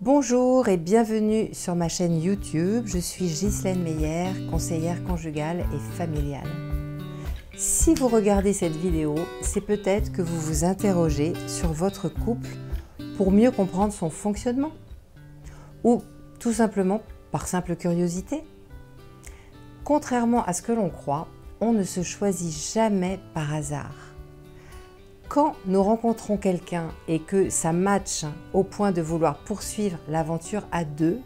Bonjour et bienvenue sur ma chaîne YouTube. Je suis Ghislaine Meyer, conseillère conjugale et familiale. Si vous regardez cette vidéo, c'est peut-être que vous vous interrogez sur votre couple pour mieux comprendre son fonctionnement ou tout simplement par simple curiosité. Contrairement à ce que l'on croit, on ne se choisit jamais par hasard. Quand nous rencontrons quelqu'un et que ça matche au point de vouloir poursuivre l'aventure à deux,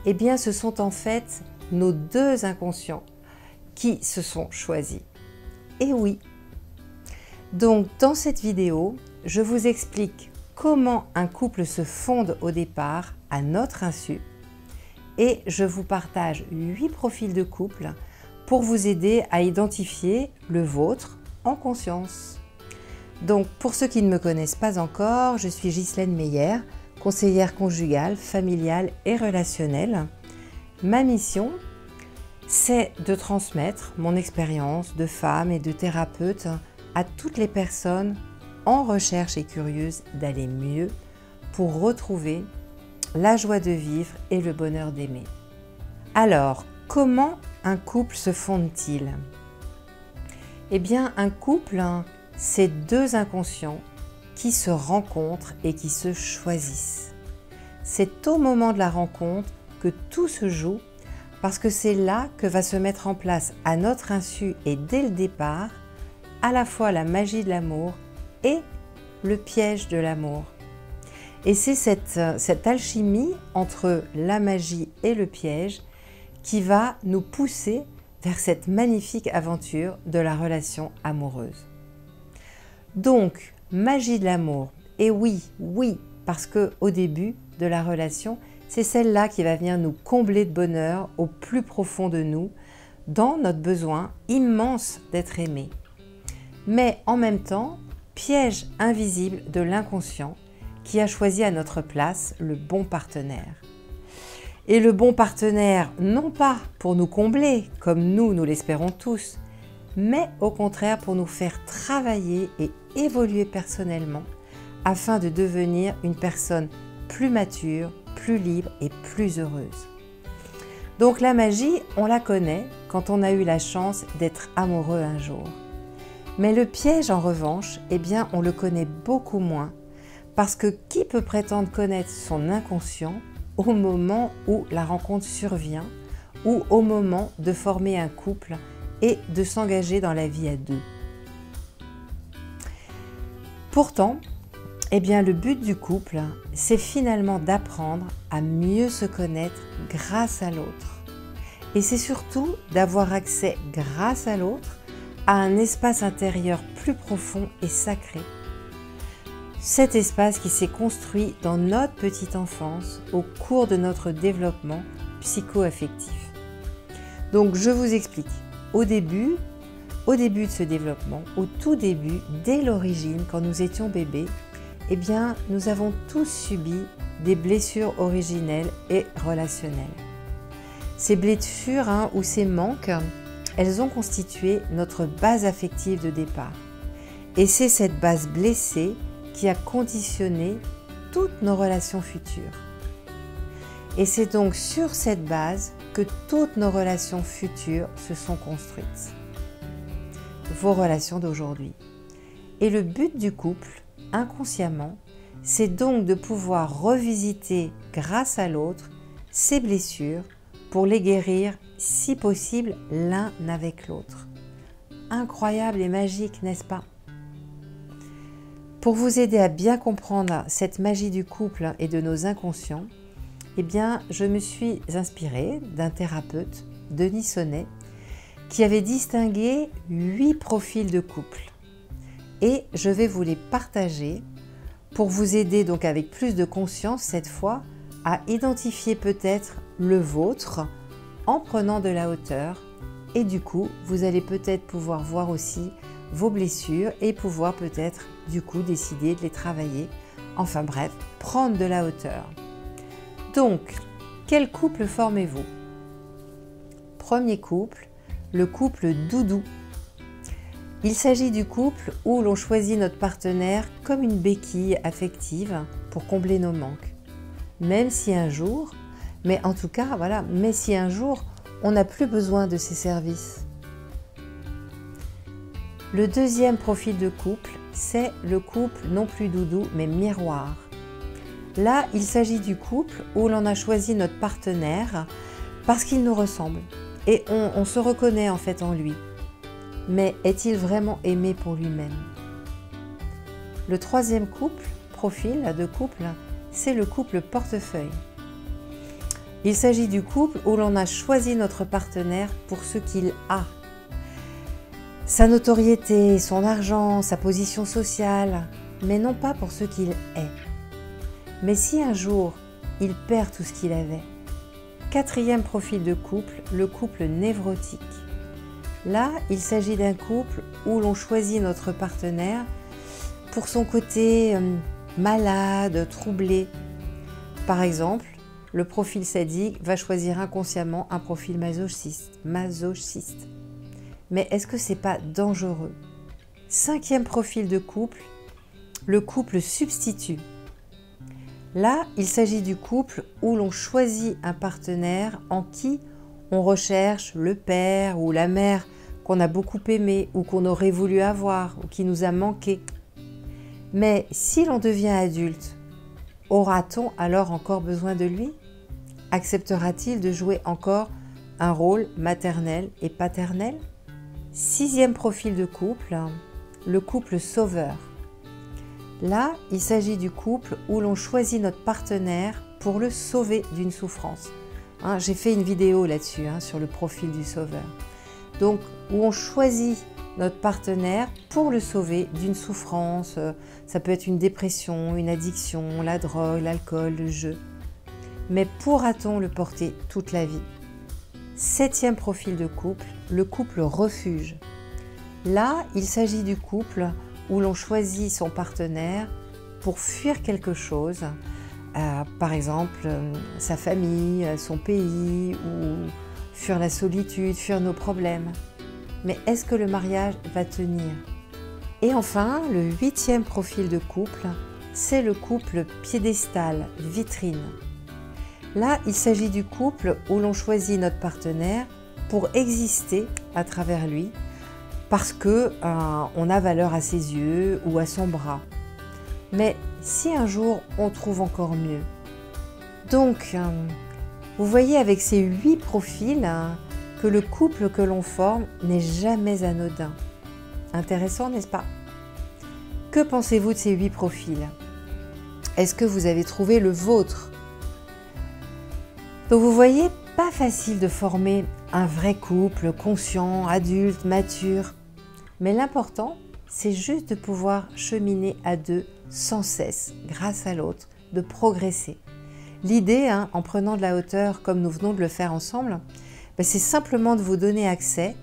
eh bien ce sont en fait nos deux inconscients qui se sont choisis. Et oui. Donc dans cette vidéo, je vous explique comment un couple se fonde au départ à notre insu et je vous partage 8 profils de couple pour vous aider à identifier le vôtre en conscience. Donc, pour ceux qui ne me connaissent pas encore, je suis Ghislaine Meyer, conseillère conjugale, familiale et relationnelle. Ma mission, c'est de transmettre mon expérience de femme et de thérapeute à toutes les personnes en recherche et curieuses d'aller mieux pour retrouver la joie de vivre et le bonheur d'aimer. Alors, comment un couple se fonde-t-il? Eh bien, un couple, c'est deux inconscients qui se rencontrent et qui se choisissent. C'est au moment de la rencontre que tout se joue parce que c'est là que va se mettre en place à notre insu et dès le départ à la fois la magie de l'amour et le piège de l'amour. Et c'est cette alchimie entre la magie et le piège qui va nous pousser vers cette magnifique aventure de la relation amoureuse. Donc, magie de l'amour. Et oui, parce qu'au début de la relation, c'est celle-là qui va venir nous combler de bonheur au plus profond de nous, dans notre besoin immense d'être aimé. Mais en même temps, piège invisible de l'inconscient qui a choisi à notre place le bon partenaire. Et le bon partenaire, non pas pour nous combler, comme nous l'espérons tous, mais au contraire pour nous faire travailler et évoluer personnellement afin de devenir une personne plus mature, plus libre et plus heureuse. Donc la magie, on la connaît quand on a eu la chance d'être amoureux un jour. Mais le piège en revanche, eh bien on le connaît beaucoup moins parce que qui peut prétendre connaître son inconscient au moment où la rencontre survient ou au moment de former un couple et de s'engager dans la vie à deux. Pourtant, eh bien, le but du couple, c'est finalement d'apprendre à mieux se connaître grâce à l'autre. Et c'est surtout d'avoir accès grâce à l'autre à un espace intérieur plus profond et sacré. Cet espace qui s'est construit dans notre petite enfance au cours de notre développement psycho-affectif. Donc, je vous explique. Au début de ce développement, au tout début, dès l'origine, quand nous étions bébés, eh bien, nous avons tous subi des blessures originelles et relationnelles. Ces blessures ou ces manques, elles ont constitué notre base affective de départ. Et c'est cette base blessée qui a conditionné toutes nos relations futures. Et c'est donc sur cette base que toutes nos relations futures se sont construites. Vos relations d'aujourd'hui. Et le but du couple, inconsciemment, c'est donc de pouvoir revisiter grâce à l'autre ces blessures pour les guérir, si possible, l'un avec l'autre. Incroyable et magique, n'est-ce pas? Pour vous aider à bien comprendre cette magie du couple et de nos inconscients, eh bien, je me suis inspirée d'un thérapeute, Denis Sonnet, qui avait distingué 8 profils de couple. Et je vais vous les partager pour vous aider donc avec plus de conscience cette fois à identifier peut-être le vôtre en prenant de la hauteur. Et du coup, vous allez peut-être pouvoir voir aussi vos blessures et pouvoir peut-être du coup décider de les travailler. Enfin bref, prendre de la hauteur. Donc, quel couple formez-vous? Premier couple, le couple doudou. Il s'agit du couple où l'on choisit notre partenaire comme une béquille affective pour combler nos manques. même si un jour, mais en tout cas, voilà, mais si un jour, on n'a plus besoin de ses services. Le deuxième profil de couple, c'est le couple non plus doudou, mais miroir. Là, il s'agit du couple où l'on a choisi notre partenaire parce qu'il nous ressemble et on se reconnaît en fait en lui. Mais est-il vraiment aimé pour lui-même? Le troisième profil de couple, c'est le couple portefeuille. Il s'agit du couple où l'on a choisi notre partenaire pour ce qu'il a. Sa notoriété, son argent, sa position sociale, mais non pas pour ce qu'il est. Mais si un jour, il perd tout ce qu'il avait. Quatrième profil de couple, le couple névrotique. Là, il s'agit d'un couple où l'on choisit notre partenaire pour son côté malade, troublé. Par exemple, le profil sadique va choisir inconsciemment un profil masochiste. Mais est-ce que c'est pas dangereux? Cinquième profil de couple, le couple substitut. Là, il s'agit du couple où l'on choisit un partenaire en qui on recherche le père ou la mère qu'on a beaucoup aimé ou qu'on aurait voulu avoir ou qui nous a manqué. Mais si l'on devient adulte, aura-t-on alors encore besoin de lui? Acceptera-t-il de jouer encore un rôle maternel et paternel? Sixième profil de couple, le couple sauveur. Là, il s'agit du couple où l'on choisit notre partenaire pour le sauver d'une souffrance. J'ai fait une vidéo là-dessus, sur le profil du sauveur. Donc, où on choisit notre partenaire pour le sauver d'une souffrance. Ça peut être une dépression, une addiction, la drogue, l'alcool, le jeu. Mais pourra-t-on le porter toute la vie? Septième profil de couple, le couple refuge. Là, il s'agit du couple où l'on choisit son partenaire pour fuir quelque chose, par exemple sa famille, son pays, ou fuir la solitude, fuir nos problèmes. Mais est-ce que le mariage va tenir? Et enfin, le huitième profil de couple, c'est le couple piédestal, vitrine. Là, il s'agit du couple où l'on choisit notre partenaire pour exister à travers lui, parce que on a valeur à ses yeux ou à son bras. Mais si un jour on trouve encore mieux. Donc, vous voyez avec ces 8 profils que le couple que l'on forme n'est jamais anodin. Intéressant, n'est-ce pas? Que pensez-vous de ces 8 profils? Est-ce que vous avez trouvé le vôtre? Donc vous voyez, pas facile de former un vrai couple conscient, adulte, mature. Mais l'important, c'est juste de pouvoir cheminer à deux sans cesse, grâce à l'autre, de progresser. L'idée, en prenant de la hauteur comme nous venons de le faire ensemble, c'est simplement de vous donner accès,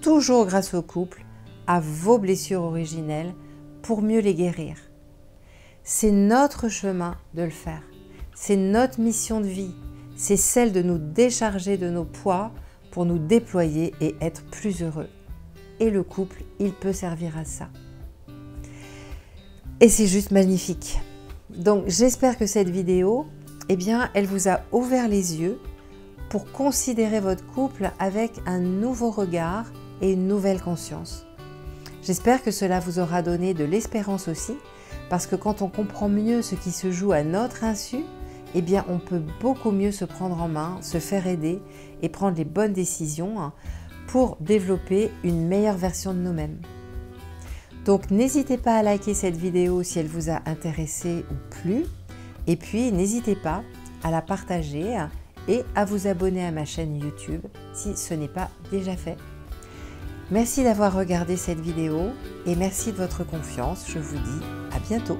toujours grâce au couple, à vos blessures originelles pour mieux les guérir. C'est notre chemin de le faire. C'est notre mission de vie. C'est celle de nous décharger de nos poids pour nous déployer et être plus heureux. Et le couple, il peut servir à ça. Et c'est juste magnifique. Donc j'espère que cette vidéo, elle vous a ouvert les yeux pour considérer votre couple avec un nouveau regard et une nouvelle conscience. J'espère que cela vous aura donné de l'espérance aussi, parce que quand on comprend mieux ce qui se joue à notre insu, on peut beaucoup mieux se prendre en main, se faire aider et prendre les bonnes décisions pour développer une meilleure version de nous-mêmes. Donc n'hésitez pas à liker cette vidéo si elle vous a intéressé ou plu, et puis n'hésitez pas à la partager et à vous abonner à ma chaîne YouTube si ce n'est pas déjà fait. Merci d'avoir regardé cette vidéo et merci de votre confiance. Je vous dis à bientôt.